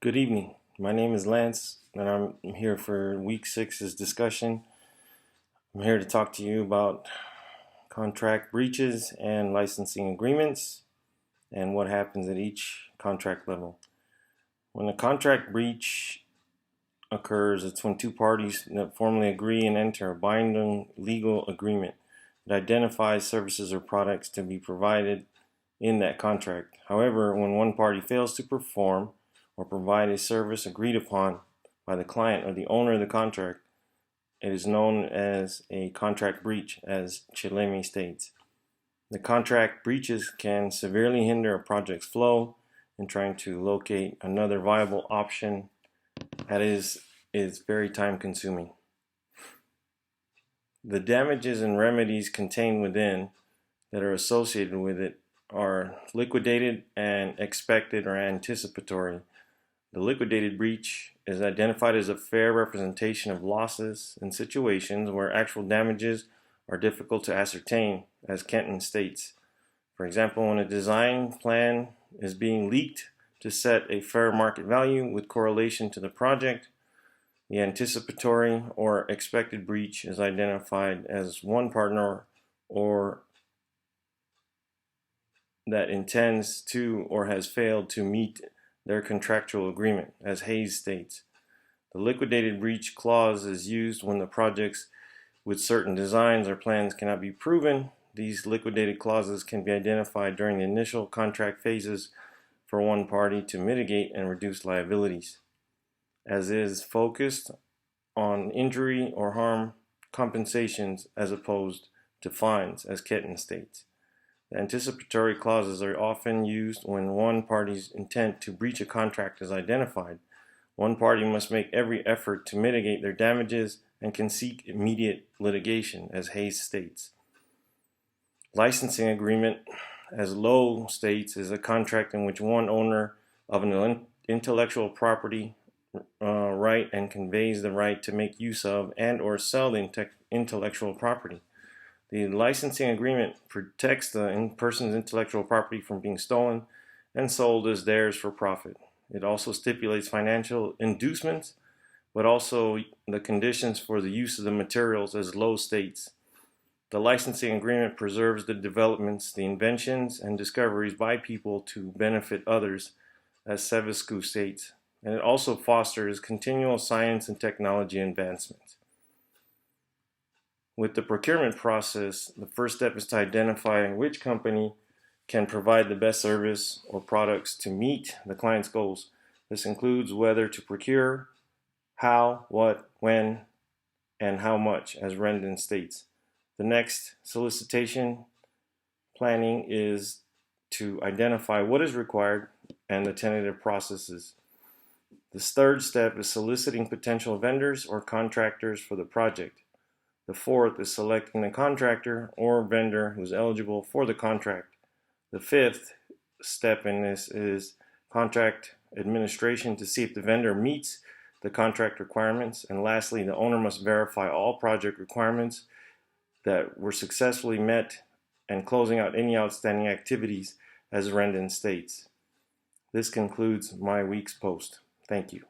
Good evening. My name is Lance, and I'm here for week 6's discussion. I'm here to talk to you about contract breaches and licensing agreements and what happens at each contract level. When a contract breach occurs, it's when two parties that formally agree and enter a binding legal agreement that identifies services or products to be provided in that contract. However, when one party fails to perform or provide a service agreed upon by the client or the owner of the contract, it is known as a contract breach, as Chillemi states. The contract breaches can severely hinder a project's flow in trying to locate another viable option. That is very time consuming. The damages and remedies contained within that are associated with it are liquidated and expected or anticipatory. The liquidated breach is identified as a fair representation of losses in situations where actual damages are difficult to ascertain, as Kenton states. For example, when a design plan is being leaked to set a fair market value with correlation to the project, the anticipatory or expected breach is identified as one partner or that intends to or has failed to meet their contractual agreement, as Hayes states. The liquidated breach clause is used when the projects with certain designs or plans cannot be proven. These liquidated clauses can be identified during the initial contract phases for one party to mitigate and reduce liabilities, as is focused on injury or harm compensations as opposed to fines, as Kenton states. The anticipatory clauses are often used when one party's intent to breach a contract is identified. One party must make every effort to mitigate their damages and can seek immediate litigation, as Hayes states. Licensing agreement, as Lowe states, is a contract in which one owner of an intellectual property right and conveys the right to make use of and or sell the intellectual property. The licensing agreement protects the person's intellectual property from being stolen and sold as theirs for profit. It also stipulates financial inducements, but also the conditions for the use of the materials, as Lowe states. The licensing agreement preserves the developments, the inventions, and discoveries by people to benefit others, as Sevescu states, and it also fosters continual science and technology advancements. With the procurement process, the first step is to identify which company can provide the best service or products to meet the client's goals. This includes whether to procure, how, what, when, and how much, as Rendon states. The next solicitation planning is to identify what is required and the tentative processes. The third step is soliciting potential vendors or contractors for the project. The fourth is selecting the contractor or vendor who's eligible for the contract. The fifth step in this is contract administration to see if the vendor meets the contract requirements. And lastly, the owner must verify all project requirements that were successfully met and closing out any outstanding activities, as Rendon states. This concludes my week's post. Thank you.